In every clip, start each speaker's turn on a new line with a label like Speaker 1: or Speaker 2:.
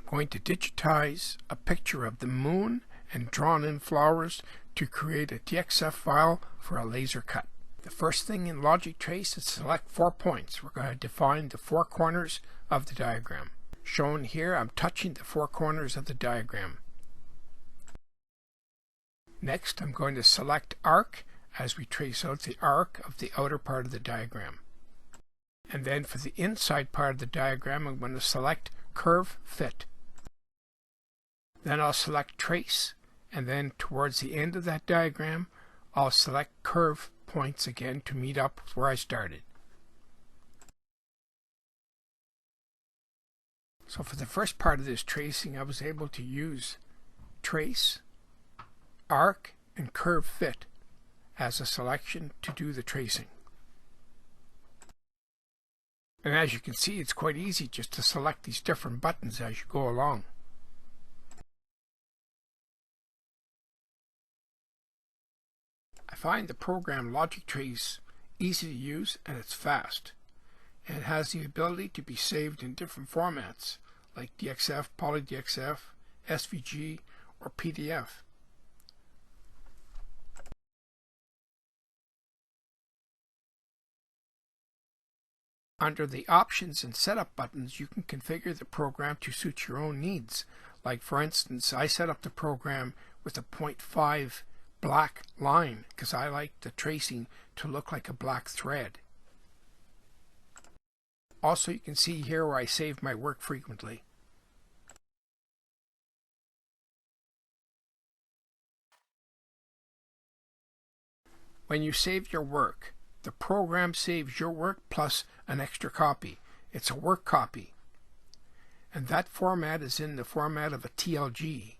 Speaker 1: going to digitize a picture of the moon and drawn in flowers to create a DXF file for a laser cut. The first thing in Logic Trace is select 4 points. We're going to define the 4 corners of the diagram. Shown here, I'm touching the 4 corners of the diagram. Next, I'm going to select Arc as we trace out the arc of the outer part of the diagram. And then for the inside part of the diagram, I'm going to select Curve Fit. Then I'll select Trace, and then towards the end of that diagram, I'll select Curve Points again to meet up with where I started. So for the first part of this tracing, I was able to use Trace, Arc, and Curve Fit as a selection to do the tracing. And as you can see, it's quite easy just to select these different buttons as you go along. I find the program Logic Trace easy to use, and it's fast. And it has the ability to be saved in different formats like DXF, PolyDXF, SVG, or PDF. Under the Options and Setup buttons, you can configure the program to suit your own needs. Like for instance, I set up the program with a 0.5 black line because I like the tracing to look like a black thread. Also, you can see here where I save my work frequently. When you save your work, the program saves your work plus an extra copy. It's a work copy. And that format is in the format of a TLG.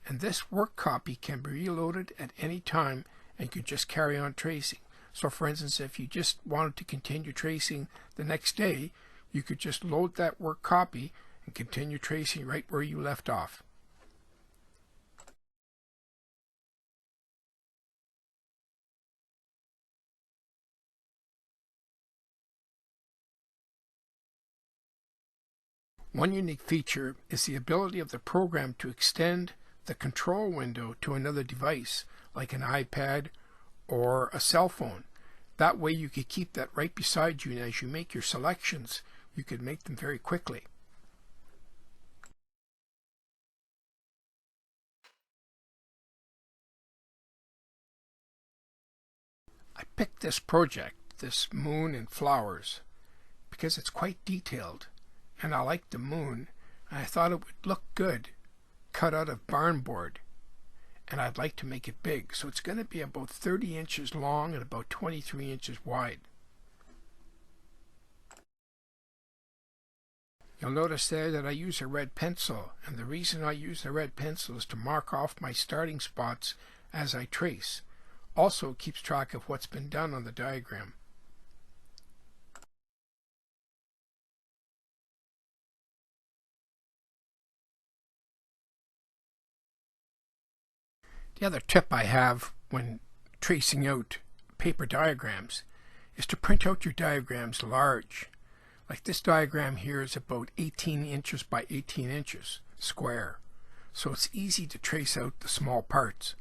Speaker 1: And this work copy can be reloaded at any time and you can just carry on tracing. So for instance, if you just wanted to continue tracing the next day, you could just load that work copy and continue tracing right where you left off. One unique feature is the ability of the program to extend the control window to another device, like an iPad or a cell phone. That way you could keep that right beside you, and as you make your selections, you could make them very quickly. I picked this project, this moon and flowers, because it's quite detailed. And I liked the moon, and I thought it would look good cut out of barn board, and I'd like to make it big, so it's going to be about 30 inches long and about 23 inches wide. You'll notice there that I use a red pencil, and the reason I use the red pencil is to mark off my starting spots as I trace. Also, it keeps track of what's been done on the diagram. The other tip I have when tracing out paper diagrams is to print out your diagrams large. Like this diagram here is about 18 inches by 18 inches square, so it's easy to trace out the small parts.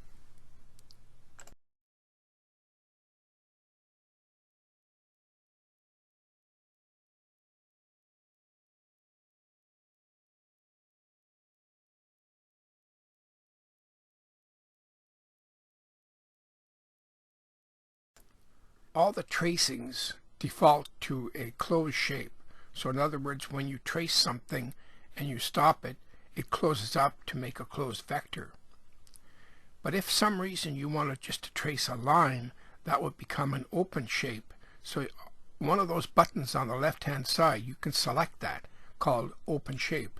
Speaker 1: All the tracings default to a closed shape. So in other words, when you trace something and you stop it, it closes up to make a closed vector. But if for some reason you wanted just to trace a line, that would become an open shape. So one of those buttons on the left hand side, you can select that, called Open Shape.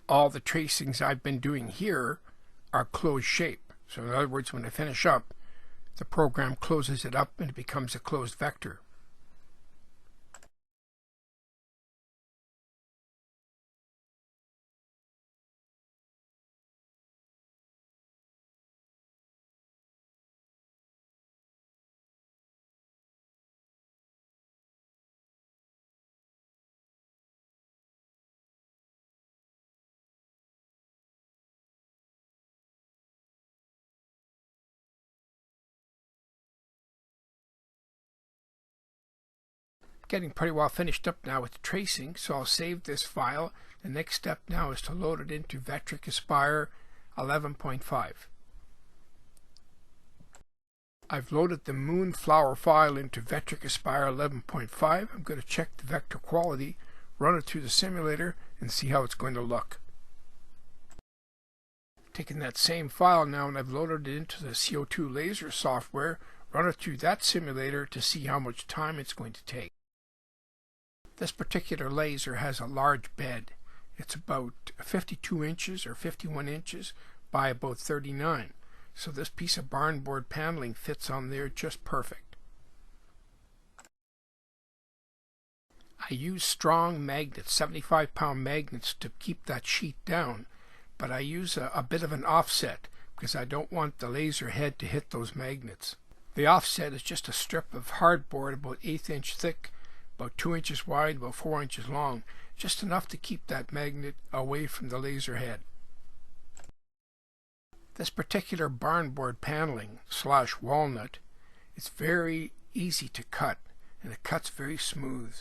Speaker 1: All the tracings I've been doing here are closed shape. So in other words, when I finish up, the program closes it up and it becomes a closed vector. getting pretty well finished up now with the tracing, so I'll save this file. The next step now is to load it into Vectric Aspire 11.5. I've loaded the Moonflower file into Vectric Aspire 11.5. I'm going to check the vector quality, run it through the simulator, and see how it's going to look. Taking that same file now, and I've loaded it into the CO2 laser software, run it through that simulator to see how much time it's going to take. This particular laser has a large bed. It's about 52 inches or 51 inches by about 39. So this piece of barn board paneling fits on there just perfect. I use strong magnets, 75-pound magnets, to keep that sheet down, but I use a bit of an offset because I don't want the laser head to hit those magnets. The offset is just a strip of hardboard about 1/8 inch thick, about 2 inches wide, about 4 inches long, just enough to keep that magnet away from the laser head. This particular barn board paneling / walnut is very easy to cut, and it cuts very smooth.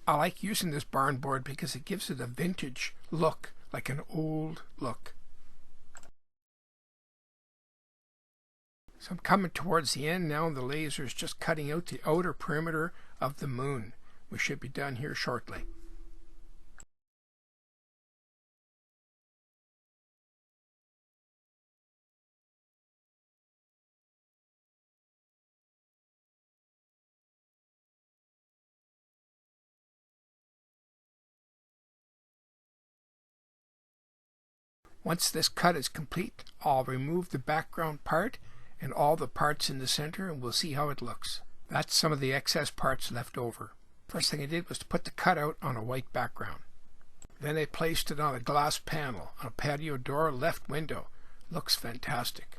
Speaker 1: I like using this barn board because it gives it a vintage look, like an old look. So I'm coming towards the end now, and the laser is just cutting out the outer perimeter of the moon. We should be done here shortly. Once this cut is complete, I'll remove the background part and all the parts in the center, and we'll see how it looks. That's some of the excess parts left over. First thing I did was to put the cutout on a white background. Then I placed it on a glass panel on a patio door left window. Looks fantastic.